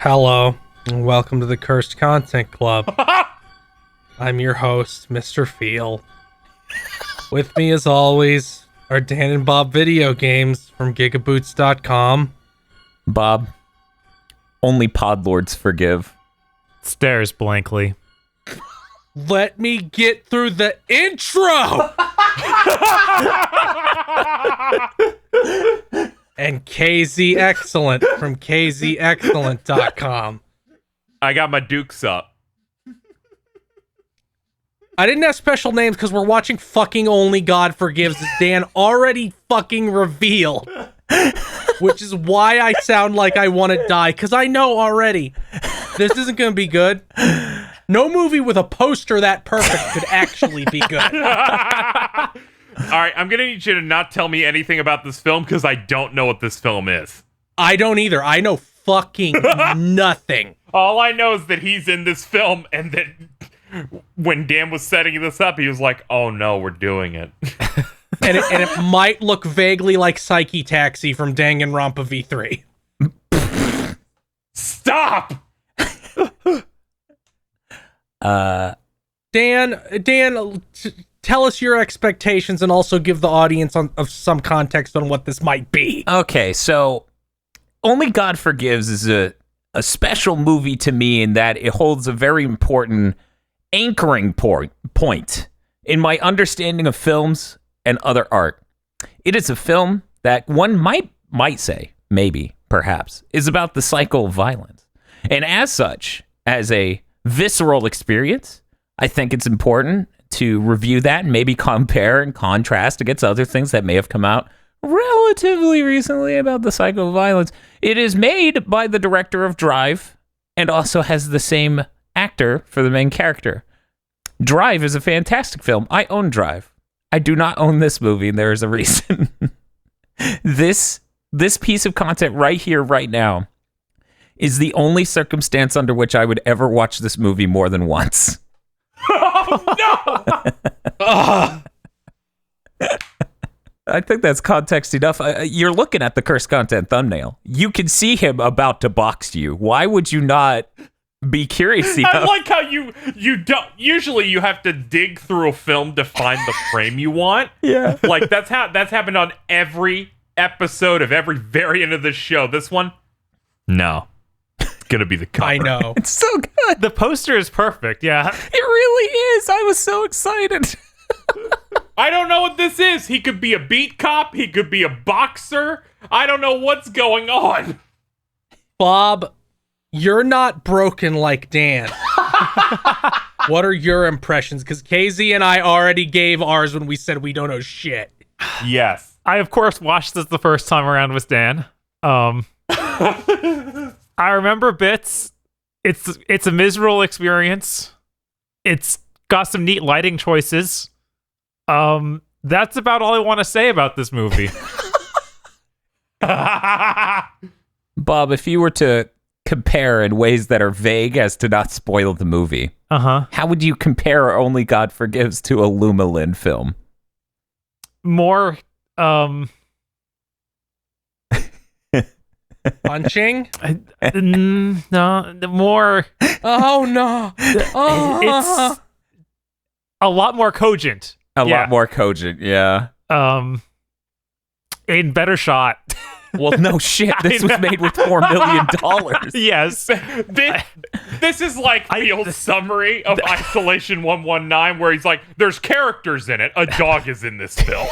Hello, and welcome to the Cursed Content Club. I'm your host, Mr. Feel. With me, as always, are Dan and Bob Video Games from GigaBoots.com. Bob, only podlords forgive. Stares blankly. Let me get through the intro! And KZ Excellent from KZExcellent.com. I got my dukes up. I didn't have special names because we're watching fucking Only God Forgives, as Dan already fucking revealed. Which is why I sound like I want to die, because I know already this isn't going to be good. No movie with a poster that perfect could actually be good. All right, I'm going to need you to not tell me anything about this film because I don't know what this film is. I don't either. I know fucking nothing. All I know is that he's in this film and that when Dan was setting this up, he was like, oh no, we're doing it. And it might look vaguely like Psyche Taxi from Danganronpa V3. Stop! Dan, tell us your expectations and also give the audience of some context on what this might be. Okay, so Only God Forgives is a special movie to me in that it holds a very important anchoring point in my understanding of films and other art. It is a film that one might say, maybe, perhaps, is about the cycle of violence. And as such, as a visceral experience, I think it's important to review that and maybe compare and contrast against other things that may have come out relatively recently about the cycle of violence. It is made by the director of Drive and also has the same actor for the main character. Drive is a fantastic film. I own Drive. I do not own this movie, and there is a reason. This piece of content right here, right now, is the only circumstance under which I would ever watch this movie more than once. Oh, no! I think that's context enough. You're looking at the Cursed Content thumbnail. You can see him about to box you. Why would you not be curious enough? I like how you don't. Usually you have to dig through a film to find the frame you want. Yeah. Like that's happened on every episode of every variant of this show. This one, no. It's gonna be the cover. I know. It's so good. The poster is perfect, yeah. It really is. I was so excited. I don't know what this is. He could be a beat cop. He could be a boxer. I don't know what's going on. Bob, you're not broken like Dan. What are your impressions? Because KZ and I already gave ours when we said we don't know shit. Yes. I, of course, watched this the first time around with Dan. I remember bits. It's a miserable experience. It's got some neat lighting choices. That's about all I want to say about this movie. Bob, if you were to compare in ways that are vague as to not spoil the movie, how would you compare Only God Forgives to a Lumalin film? More, Punching? no, more. Oh, no. Oh. It's a lot more cogent. A lot more cogent, yeah. In better shot. Well, no shit. This was made with $4 million. Yes. This is like Field's summary of Isolation 119, where he's like, there's characters in it. A dog is in this film.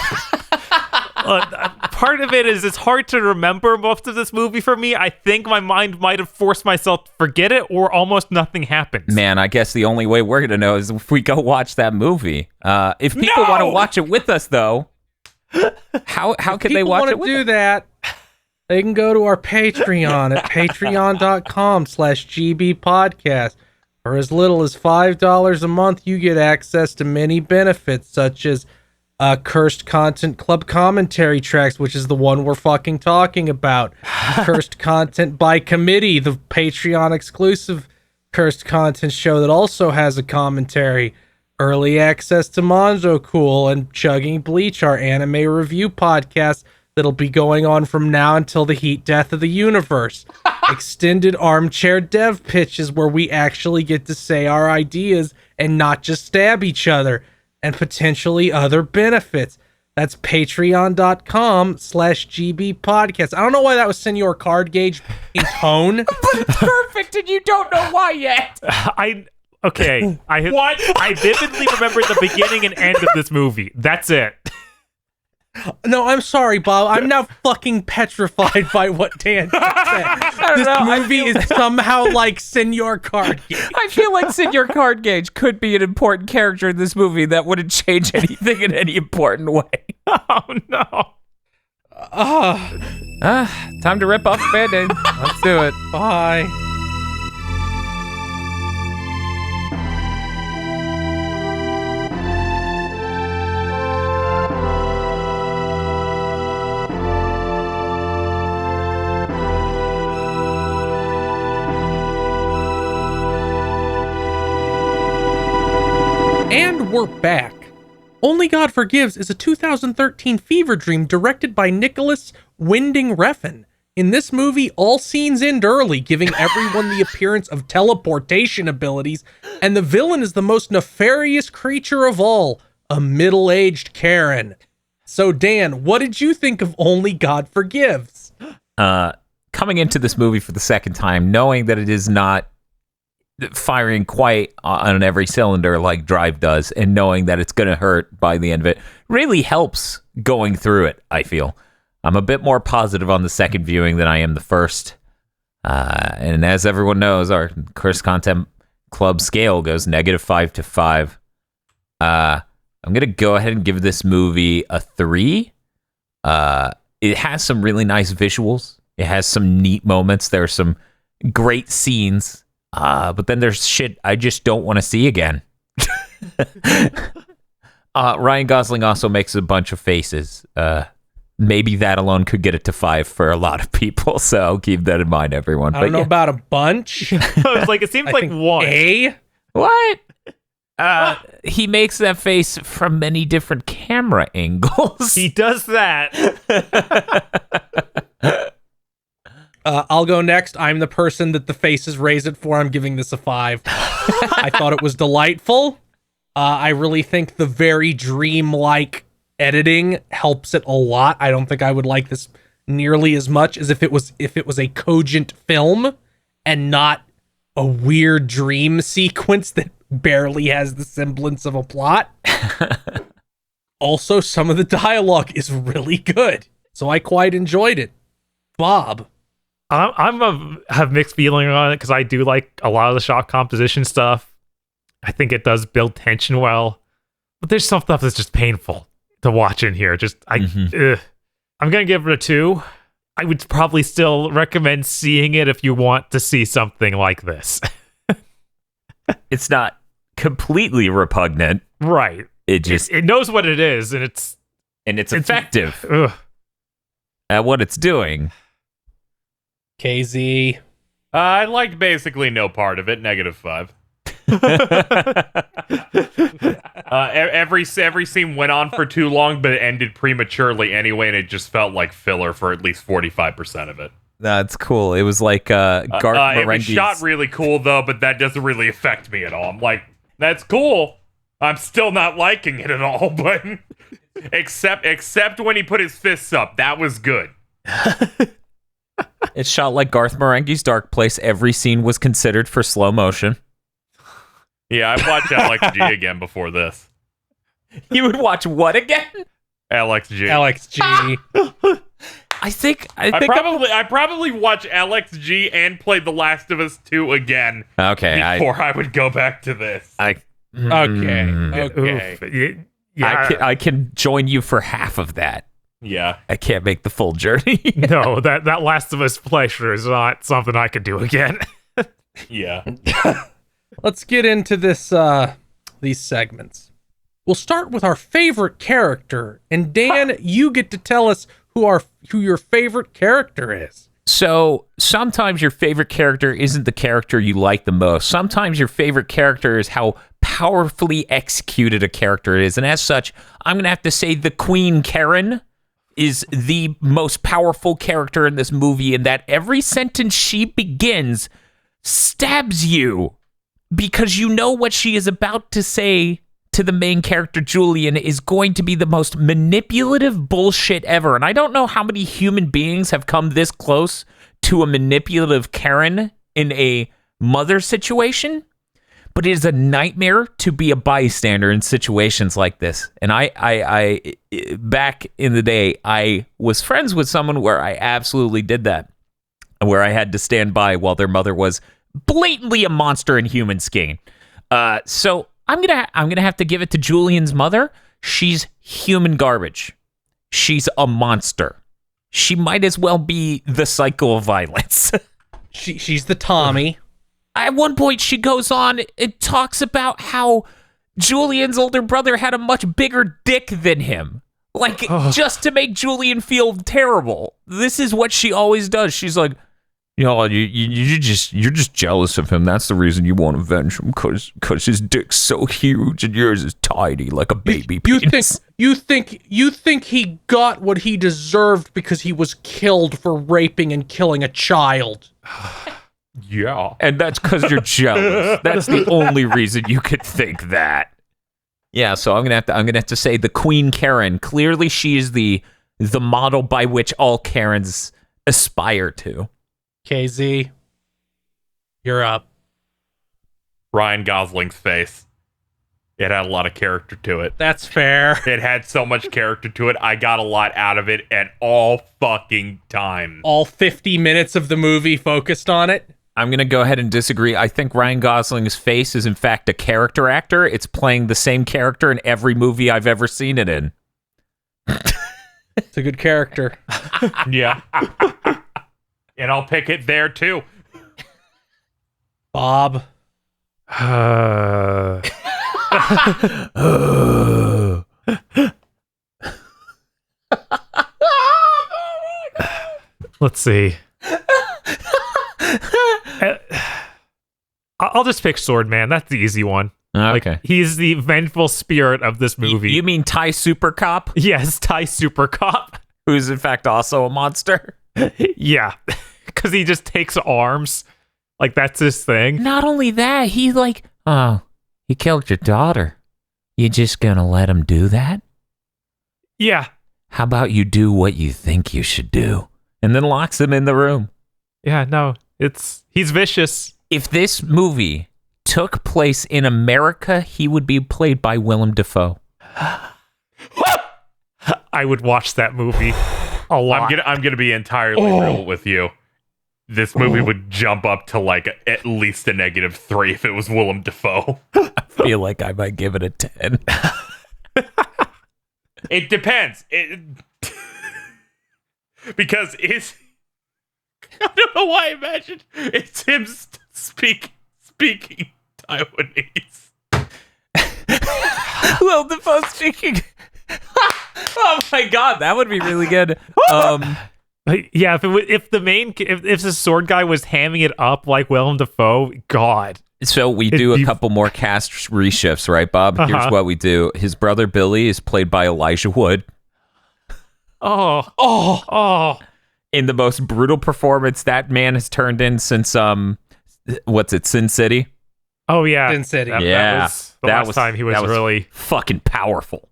Part of it is it's hard to remember most of this movie for me. I think my mind might have forced myself to forget it, or almost nothing happens. Man, I guess the only way we're going to know is if we go watch that movie. If people want to watch it with us, though, how can they watch it with us? People want to do that. They can go to our Patreon at patreon.com/gbpodcast. For as little as $5 a month, you get access to many benefits, such as Cursed Content Club commentary tracks, which is the one we're fucking talking about. Cursed Content by Committee, the Patreon exclusive Cursed Content show that also has a commentary. Early access to Monzo Cool and Chugging Bleach, our anime review podcast that'll be going on from now until the heat death of the universe. Extended armchair dev pitches where we actually get to say our ideas and not just stab each other, and potentially other benefits. That's patreon.com/GB podcast. I don't know why that was Senor Card Gauge in tone. But it's perfect, and you don't know why yet. I vividly remember the beginning and end of this movie. That's it. No, I'm sorry, Bob. I'm now fucking petrified by what Dan said. This movie is somehow like Senor Card Gauge. I feel like Senor Card Gauge could be an important character in this movie that wouldn't change anything in any important way. Oh, no. Time to rip off the Band-Aid. Let's do it. Bye. And we're back. Only God Forgives is a 2013 fever dream directed by Nicholas Winding Refn. In this movie, all scenes end early, giving everyone the appearance of teleportation abilities, and the villain is the most nefarious creature of all, a middle-aged Karen. So Dan, what did you think of Only God Forgives? Coming into this movie for the second time, knowing that it is not firing quite on every cylinder like Drive does, and knowing that it's going to hurt by the end of it really helps going through it. I feel I'm a bit more positive on the second viewing than I am the first. And as everyone knows, our Curse Content Club scale goes -5 to 5. I'm going to go ahead and give this movie a 3. It has some really nice visuals. It has some neat moments. There are some great scenes. But then there's shit I just don't want to see again. Ryan Gosling also makes a bunch of faces. Maybe that alone could get it to 5 for a lot of people, so keep that in mind, everyone. I don't know about a bunch. I was like, it seems like one. What? He makes that face from many different camera angles. He does that. I'll go next. I'm the person that the face is raised for. I'm giving this a 5. I thought it was delightful. I really think the very dream-like editing helps it a lot. I don't think I would like this nearly as much as if it was a cogent film and not a weird dream sequence that barely has the semblance of a plot. Also, some of the dialogue is really good, so I quite enjoyed it. Bob. Have mixed feeling on it because I do like a lot of the shot composition stuff. I think it does build tension well, but there's some stuff that's just painful to watch in here. I'm gonna give it a 2. I would probably still recommend seeing it if you want to see something like this. It's not completely repugnant, right? It just it knows what it is, and it's effective at what it's doing. KZ. I liked basically no part of it. -5. Every scene went on for too long, but it ended prematurely anyway, and it just felt like filler for at least 45% of it. That's cool. It was like Garth It was Marenghi's. shot really cool though, but that doesn't really affect me at all. I'm like, that's cool. I'm still not liking it at all, but except when he put his fists up, that was good. It's shot like Garth Marenghi's Dark Place. Every scene was considered for slow motion. Yeah, I watched LXG again before this. You would watch what again? LXG. I probably watch LXG and play The Last of Us 2 again. Okay, before I would go back to this. Okay. Yeah. I can join you for half of that. Yeah. I can't make the full journey. No, that Last of Us pleasure is not something I could do again. Yeah. Let's get into these segments. We'll start with our favorite character, and Dan, you get to tell us who your favorite character is. So sometimes your favorite character isn't the character you like the most. Sometimes your favorite character is how powerfully executed a character is, and as such, I'm gonna have to say the Queen Karen is the most powerful character in this movie, in that every sentence she begins stabs you because you know what she is about to say to the main character, Julian, is going to be the most manipulative bullshit ever. And I don't know how many human beings have come this close to a manipulative Karen in a mother situation, but it is a nightmare to be a bystander in situations like this. And I back in the day, I was friends with someone where I absolutely did that, where I had to stand by while their mother was blatantly a monster in human skin. So I'm gonna have to give it to Julian's mother. She's human garbage. She's a monster. She might as well be the cycle of violence. She's the Tommy. At one point, she goes on and talks about how Julian's older brother had a much bigger dick than him. Like, just to make Julian feel terrible. This is what she always does. She's like, you're just jealous of him. That's the reason you won't avenge him, because his dick's so huge and yours is tiny like a baby penis. You think he got what he deserved because he was killed for raping and killing a child? Yeah. And that's because you're jealous. That's the only reason you could think that. Yeah, so I'm gonna have to say the Queen Karen. Clearly, she is the model by which all Karens aspire to. KZ, you're up. Ryan Gosling's face. It had a lot of character to it. That's fair. It had so much character to it. I got a lot out of it at all fucking times. All 50 minutes of the movie focused on it. I'm going to go ahead and disagree. I think Ryan Gosling's face is, in fact, a character actor. It's playing the same character in every movie I've ever seen it in. It's a good character. Yeah. And I'll pick it there, too. Bob. Let's see. I'll just pick Swordman. That's the easy one. Okay. Like, he's the vengeful spirit of this movie. You mean Thai Super Cop? Yes, Thai Super Cop. Who's, in fact, also a monster? Yeah. Because he just takes arms. Like, that's his thing. Not only that, he's like, oh, he killed your daughter. You just gonna let him do that? Yeah. How about you do what you think you should do? And then locks him in the room. Yeah, no. He's vicious. If this movie took place in America, he would be played by Willem Dafoe. I would watch that movie a lot. I'm gonna be entirely real with you. This movie would jump up to like at least a -3 if it was Willem Dafoe. I feel like I might give it a 10. It depends. Because I don't know why I imagined it's him speaking Taiwanese. Will Dafoe speaking. Oh my god, that would be really good. Yeah, if the sword guy was hamming it up like Willem Dafoe, God. So we do a couple more cast reshifts, right, Bob? Here's what we do. His brother Billy is played by Elijah Wood. Oh. In the most brutal performance that man has turned in since what's it, Sin City? Oh yeah, Sin City. That was the last time he was really fucking powerful.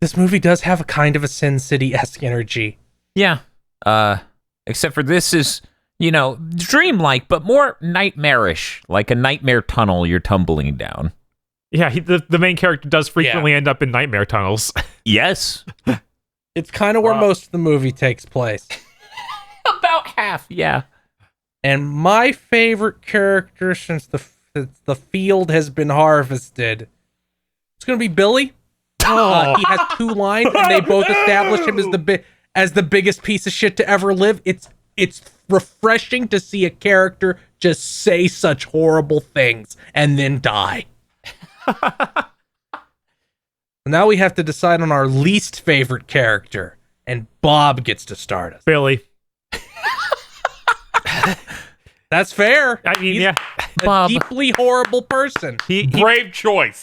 This movie does have a kind of a Sin City-esque energy. Yeah. Except for this is, dreamlike, but more nightmarish, like a nightmare tunnel you're tumbling down. Yeah, the main character does frequently end up in nightmare tunnels. Yes. It's kind of where most of the movie takes place. About half, yeah. And my favorite character since the field has been harvested, it's going to be Billy. He has 2 lines, and they both establish him as the biggest piece of shit to ever live. It's refreshing to see a character just say such horrible things and then die. Now we have to decide on our least favorite character, and Bob gets to start us. Billy. That's fair. I mean, He's a deeply horrible person. Brave choice.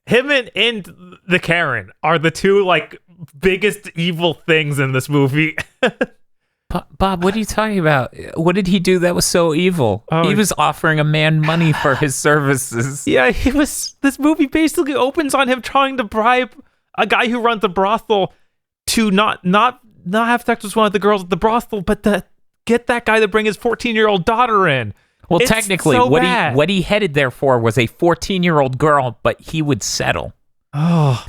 Him and the Karen are the two like biggest evil things in this movie. Bob, what are you talking about? What did he do that was so evil? Oh, He was offering a man money for his services. Yeah, this movie basically opens on him trying to bribe a guy who runs a brothel to not have sex with one of the girls at the brothel, but to get that guy to bring his 14-year-old daughter in. Well, It's technically, so what bad. he headed there for was a 14-year-old girl, but he would settle. Oh,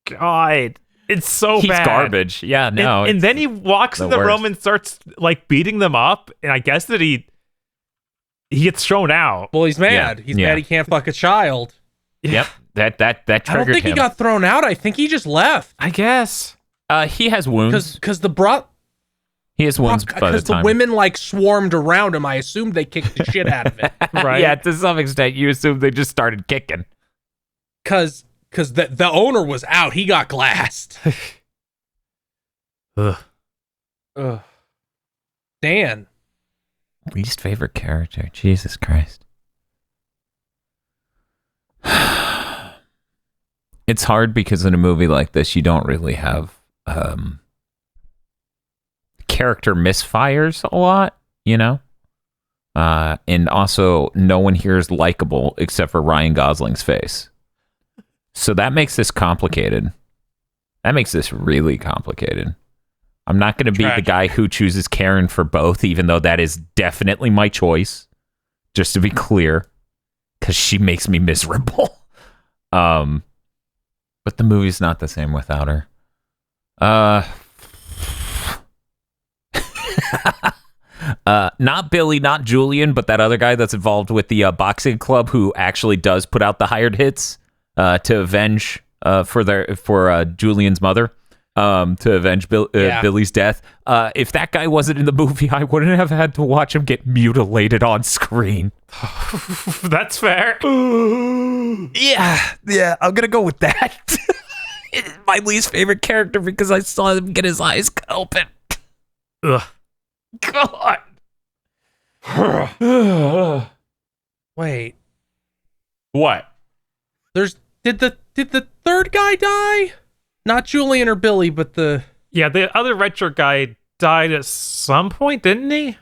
God. It's so He's bad. garbage. Yeah, no. And then he walks the in the room worst. and starts like beating them up, and I guess that he gets thrown out. Well, he's mad. Yeah, He's yeah. mad he can't fuck a child. Yep, that triggered I don't think him. he got thrown out. I think he just left. I guess. He has wounds. Because He has wounds by the because the time. women like swarmed around him. I assumed they kicked the shit out of it. Right. Yeah, to some extent, you assume they just started kicking. Because the owner was out. He got glassed. Ugh. Ugh. Dan. Least favorite character. Jesus Christ. It's hard because in a movie like this, you don't really have character misfires a lot, you know? And also, no one here is likable except for Ryan Gosling's face. So that makes this complicated. That makes this really complicated. I'm not going to be the Tragic. guy who chooses Karen for both, even though that is definitely my choice. Just to be clear, because she makes me miserable. But the movie's not the same without her. Not Billy, not Julian, but that other guy that's involved with the boxing club who actually does put out the hired hits to avenge for Julian's mother. To avenge Billy's death. If that guy wasn't in the movie, I wouldn't have had to watch him get mutilated on screen. That's fair. Yeah, I'm gonna go with that. My least favorite character because I saw him get his eyes cut open. Ugh. God. Wait. What? Did the third guy die? Not Julian or Billy, but the Yeah, the other red shirt guy died at some point, didn't he?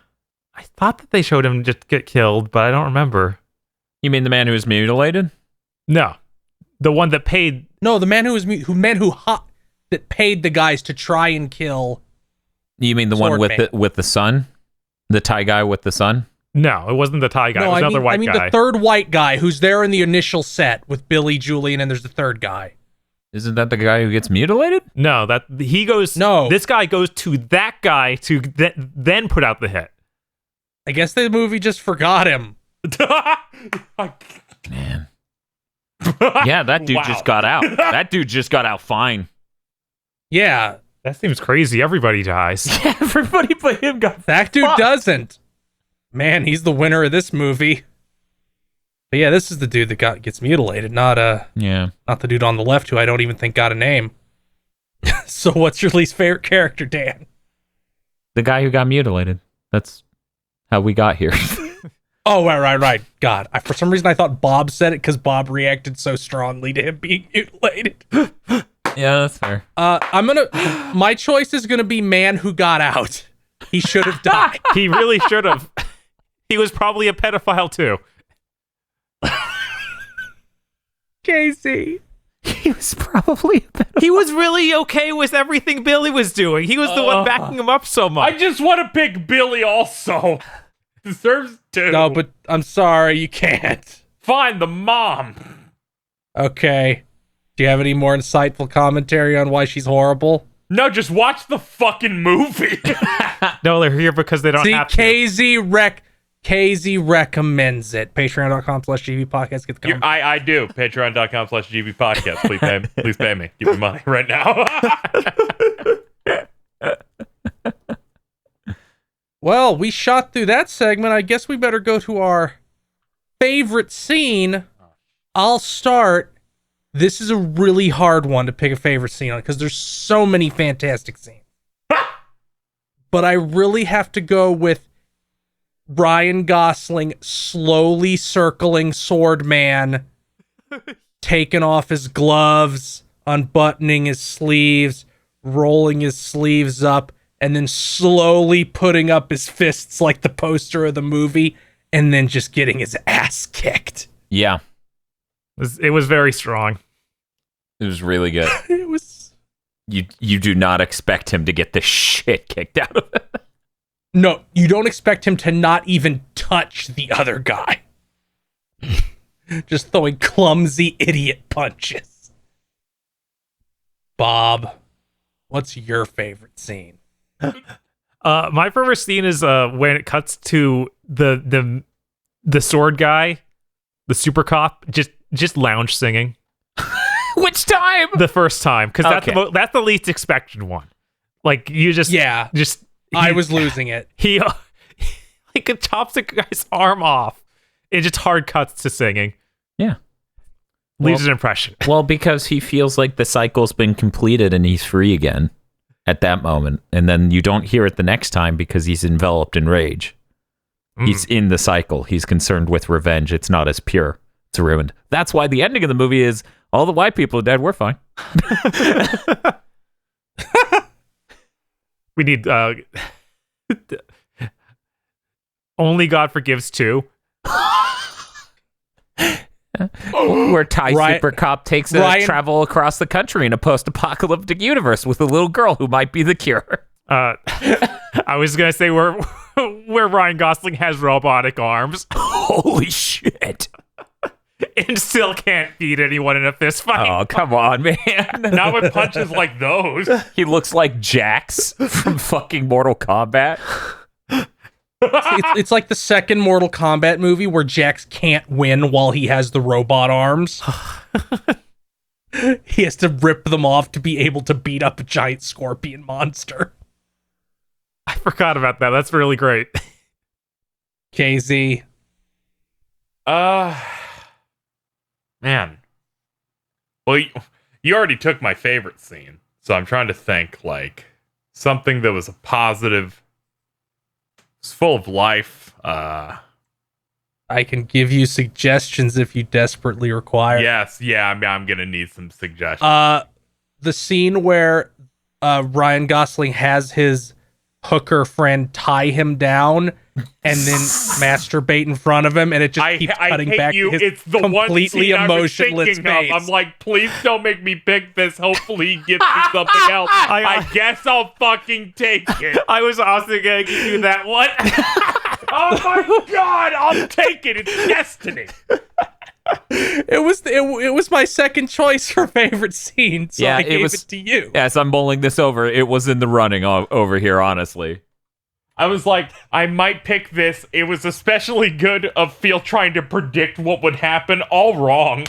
I thought that they showed him just get killed, but I don't remember. You mean the man who was mutilated? No, the one that paid. no, the man that paid the guys to try and kill. You mean the one Swordman. with the son? The Thai guy with the son? No, it wasn't the Thai guy. No, it was I another mean, white guy. the third white guy who's there in the initial set with Billy, Julian, and there's the third guy. Isn't that the guy who gets mutilated? No, that he goes. No. This guy goes to that guy to then put out the hit. I guess the movie just forgot him. Man. Yeah, that dude Wow. just got out. That dude just got out fine. Yeah, That seems crazy. Everybody dies. Everybody but him got that dude fucked. doesn't. Man, he's the winner of this movie. But yeah, this is the dude that gets mutilated, not Yeah. the dude on the left who I don't even think got a name. So what's your least favorite character, Dan? The guy who got mutilated. That's how we got here. Oh, right. God, for some reason I thought Bob said it because Bob reacted so strongly to him being mutilated. Yeah, that's fair. My choice is gonna be man who got out. He should have died. He really should have. He was probably a pedophile too. Casey. He was probably He was really okay with everything Billy was doing. He was the one backing him up so much. I just want to pick Billy also. Deserves to. No, but I'm sorry, you can't. Fine, the mom. Okay. Do you have any more insightful commentary on why she's horrible? No, just watch the fucking movie. No, they're here because they don't See, have to. KZ recommends it. Patreon.com/GV podcast. Get the comment. I do. Patreon.com/GB podcast. Please pay me. Give me money right now. Well, we shot through that segment. I guess we better go to our favorite scene. I'll start. This is a really hard one to pick a favorite scene on because there's so many fantastic scenes. But I really have to go with Ryan Gosling slowly circling Swordman, taking off his gloves, unbuttoning his sleeves, rolling his sleeves up, and then slowly putting up his fists like the poster of the movie, and then just getting his ass kicked. Yeah. It was very strong. It was really good. It was... You do not expect him to get the shit kicked out of him. No, you don't expect him to not even touch the other guy. Just throwing clumsy idiot punches. Bob, what's your favorite scene? My favorite scene is when it cuts to the sword guy, the super cop, just lounge singing. Which time? The first time, because Okay. that's the least expected one. Like you just I was losing it. He like chops the guy's arm off. It just hard cuts to singing. Yeah. Leaves an impression. Well, because he feels like the cycle's been completed and he's free again at that moment. And then you don't hear it the next time because he's enveloped in rage. He's in the cycle. He's concerned with revenge. It's not as pure. It's ruined. That's why the ending of the movie is all the white people are dead. We're fine. We need Only God Forgives 2. Where Ty Super Cop takes a Ryan- travel across the country in a post-apocalyptic universe with a little girl who might be the cure. I was gonna say where Ryan Gosling has robotic arms Holy shit. and still can't beat anyone in a fist fight. Oh, come on, man. Not with punches like those. He looks like Jax from fucking Mortal Kombat. It's like the second Mortal Kombat movie where Jax can't win while he has the robot arms. He has to rip them off to be able to beat up a giant scorpion monster. I forgot about that. That's really great. KZ. Man. Well, you already took my favorite scene, so I'm trying to think, like, something that was a positive, was full of life. I can give you suggestions if you desperately require. Yes, yeah, I'm gonna need some suggestions. The scene where Ryan Gosling has his hooker friend tie him down and then masturbate in front of him, and it just keeps cutting hate back you. to his It's the one completely scene emotionless I was thinking face. of. I'm like, please don't make me pick this. Hopefully he gives me something else. I guess I'll fucking take it. I was also gonna give you that one. Oh my god, I'll take it. It's destiny. It was my second choice for favorite scene, so I gave it to you. As I'm mulling this over, it was in the running over here, honestly. I was like, I might pick this. It was especially good of Phil trying to predict what would happen. All wrong.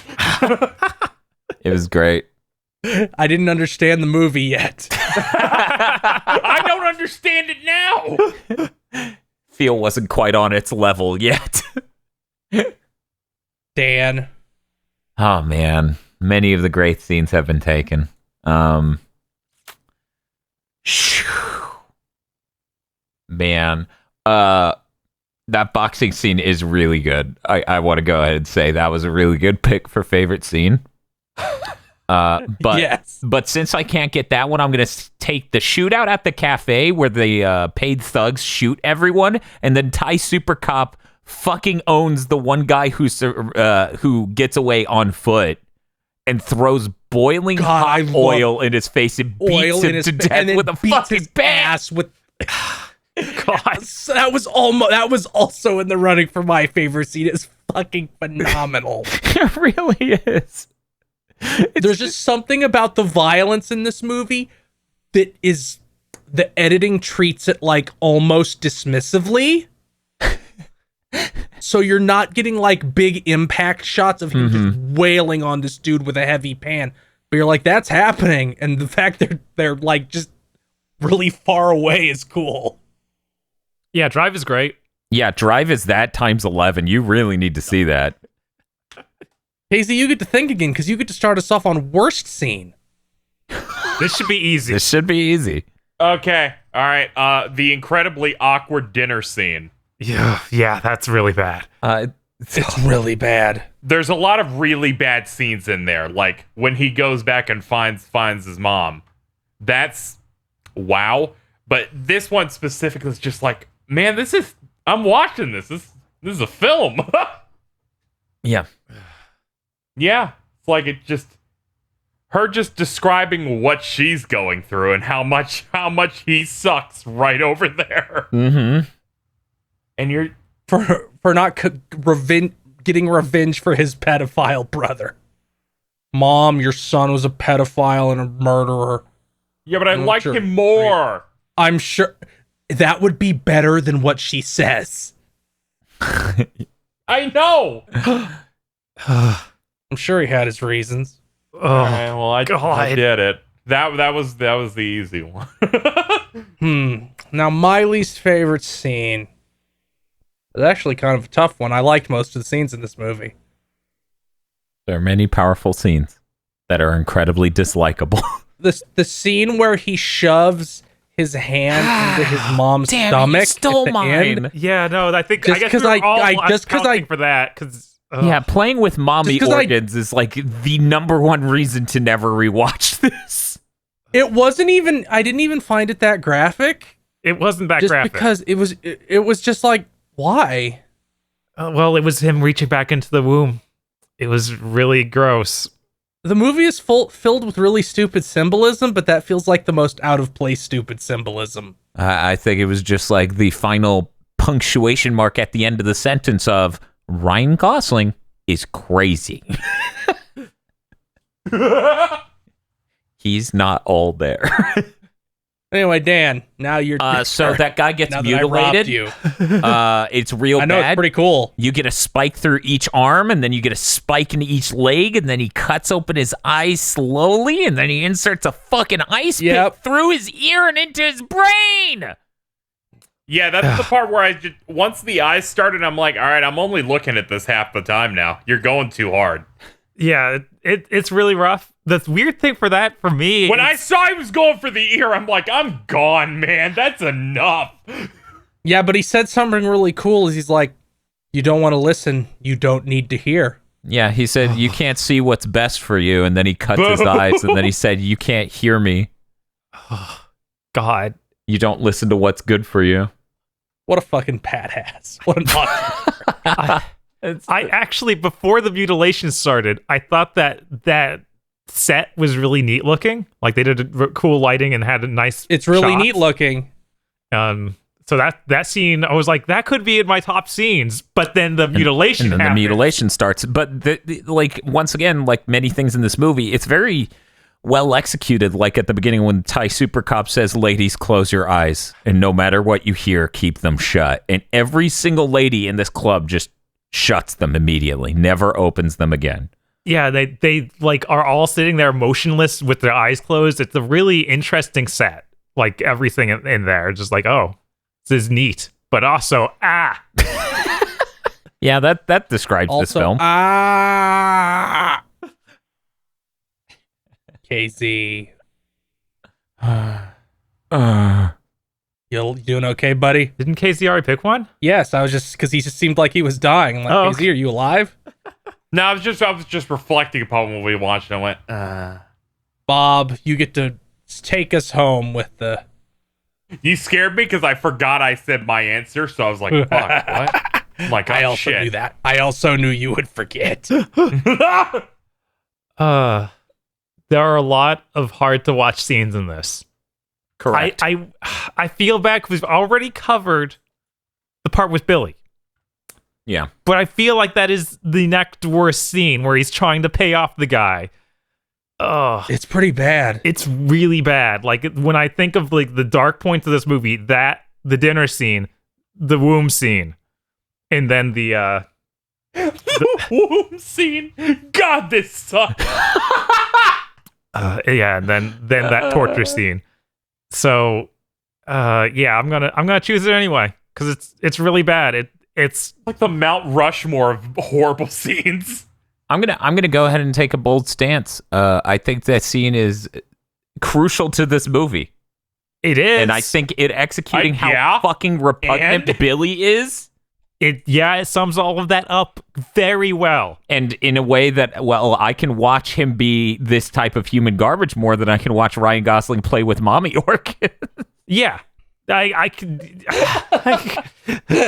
It was great. I didn't understand the movie yet. I don't understand it now. Feel wasn't quite on its level yet. Dan. Oh man, many of the great scenes have been taken. Man, that boxing scene is really good. I want to go ahead and say that was a really good pick for favorite scene. But Yes. but since I can't get that one, I'm gonna take the shootout at the cafe where the paid thugs shoot everyone, and then Ty Super Cop fucking owns the one guy who gets away on foot and throws boiling hot oil in his face and beats him to death with a fucking bat. With God, that was also in the running for my favorite scene. It's fucking phenomenal. It really is. There's just something about the violence in this movie that is, the editing treats it like almost dismissively. So you're not getting like big impact shots of him just wailing on this dude with a heavy pan, but you're like, that's happening, and the fact they're like just really far away is cool. Yeah, Drive is great. Yeah, Drive is that times 11. You really need to see that. Casey, you get to think again because you get to start us off on worst scene. This should be easy. This should be easy. Okay, all right. The incredibly awkward dinner scene. Yeah, that's really bad. It's really bad. There's a lot of really bad scenes in there. Like when he goes back and finds his mom. That's wow. But this one specifically is just like, man, I'm watching this. This is a film. Yeah. Yeah. It's like her just describing what she's going through and how much he sucks right over there. Mm-hmm. And you're For not getting revenge for his pedophile brother. Mom, your son was a pedophile and a murderer. yeah, but I like sure. him more. I'm sure that would be better than what she says. I know. I'm sure he had his reasons. Oh, All right, well, I God. did it. That was the easy one. Now, my least favorite scene is actually kind of a tough one. I liked most of the scenes in this movie. There are many powerful scenes that are incredibly dislikable. The scene where he shoves his hand into his mom's Damn, stomach you stole at the mine. end. yeah, no, I think Just I guess 'cause we were I- all I- just 'cause I- accounting for that because Yeah, playing with mommy Just 'cause organs is like the number one reason to never rewatch this. It wasn't even. I didn't even find it that graphic. it wasn't that Just graphic. because it was just like, why? Well, it was him reaching back into the womb. It was really gross. The movie is filled with really stupid symbolism, but that feels like the most out of place stupid symbolism. I think it was just like the final punctuation mark at the end of the sentence of Ryan Gosling is crazy. He's not all there. Anyway, Dan, now you're So that guy gets now that I robbed mutilated. you. It's real I know bad. it's pretty cool. You get a spike through each arm, and then you get a spike in each leg, and then he cuts open his eyes slowly, and then he inserts a fucking ice Yep. pick through his ear and into his brain. Yeah, that's the part where once the eyes started, I'm like, all right, I'm only looking at this half the time now. You're going too hard. Yeah, it's really rough. The weird thing for me, When I saw he was going for the ear, I'm like, I'm gone, man. That's enough. Yeah, but he said something really cool. He's like, you don't want to listen. You don't need to hear. Yeah, he said, you can't see what's best for you, and then he cuts his eyes, and then he said, you can't hear me. God, You don't listen to what's good for you. What a fucking badass. What an awesome. I actually, before the mutilation started, I thought that set was really neat looking. Like they did cool lighting and had a nice. It's really shots. neat looking. So that scene, I was like, that could be in my top scenes. But then the mutilation, And then the happened. mutilation starts. But like once again, like many things in this movie, it's very well executed. Like at the beginning when Thai Super Cop says, "Ladies, close your eyes, and no matter what you hear, keep them shut." And every single lady in this club just shuts them immediately, never opens them again. Yeah, they like are all sitting there motionless with their eyes closed. It's a really interesting set. Like everything in there, just like, oh, this is neat, but also Yeah, that describes this Also, film. KZ. You doing okay, buddy? Didn't Casey already pick one? Yes, I was just because he just seemed like he was dying. I'm like, Oh, KZ, are you alive? No, I was just reflecting upon what we watched, and I went, Bob, you get to take us home with the. You scared me because I forgot I said my answer, so I was like, fuck, what? I'm like, oh, I also shit. knew that. I also knew you would forget. There are a lot of hard to watch scenes in this. Correct. I feel bad because we've already covered the part with Billy. Yeah. But I feel like that is the next worst scene where he's trying to pay off the guy. Ugh. It's pretty bad. It's really bad. Like when I think of like the dark points of this movie, the dinner scene, the womb scene, and then the womb scene. God, this sucks. yeah, and then that torture scene. So yeah, I'm gonna choose it anyway because it's really bad. It's Like the Mount Rushmore of horrible scenes. I'm gonna go ahead and take a bold stance. I think that scene is crucial to this movie, it is, and I think it executing yeah, how fucking repugnant and? Billy is it sums all of that up very well. And in a way that, well, I can watch him be this type of human garbage more than I can watch Ryan Gosling play with mommy orchid. Yeah. I could,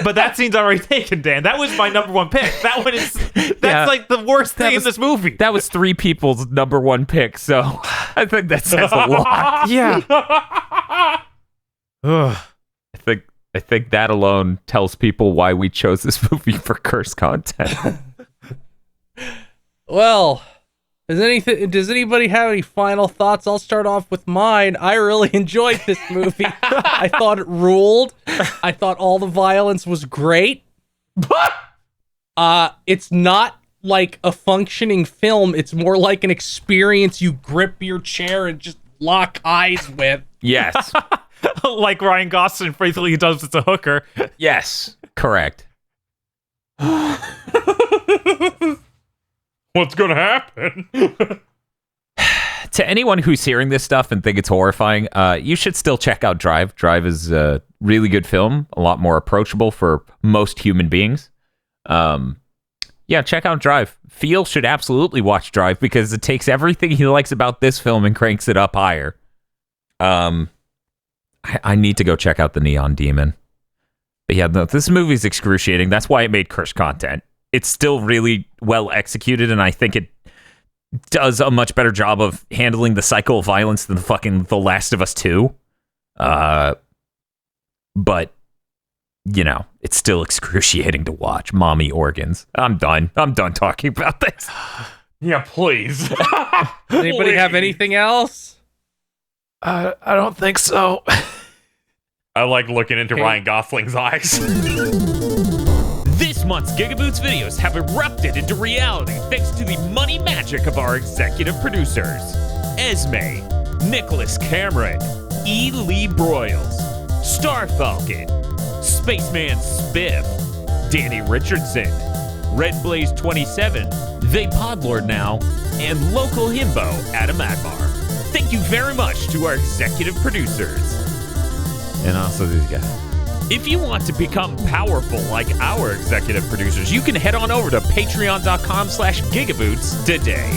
but that scene's already taken, Dan. That was my number one pick. That's like the worst thing in this movie. That was 3 people's number 1 pick, so I think that says a lot. Yeah. Ugh. I think that alone tells people why we chose this movie for cursed content. Well, does anybody have any final thoughts? I'll start off with mine. I really enjoyed this movie. I thought it ruled. I thought all the violence was great. It's not like a functioning film. It's more like an experience you grip your chair and just lock eyes with. Yes. Like Ryan Gosling faithfully does with a hooker. Yes. Correct. What's gonna happen? To anyone who's hearing this stuff and think it's horrifying, you should still check out Drive. Drive is a really good film, a lot more approachable for most human beings. Yeah, check out Drive. Phil should absolutely watch Drive because it takes everything he likes about this film and cranks it up higher. I need to go check out The Neon Demon. But yeah, no, this movie's excruciating. That's why it made cursed content. It's still really well executed, and I think it does a much better job of handling the cycle of violence than fucking The Last of Us 2. But, you know, it's still excruciating to watch. Mommy organs. I'm done talking about this. Yeah, please. Anybody have anything else? I don't think so. I like looking into Ryan Gosling's eyes. This month's GigaBoots videos have erupted into reality thanks to the money magic of our executive producers. Esme, Nicholas Cameron, E. Lee Broyles, Star Falcon, Spaceman Spiff, Danny Richardson, Red Blaze 27, They Podlord Now, and local himbo Adam Admar. Thank you very much to our executive producers. And also these guys. If you want to become powerful like our executive producers, you can head on over to patreon.com/gigaboots today.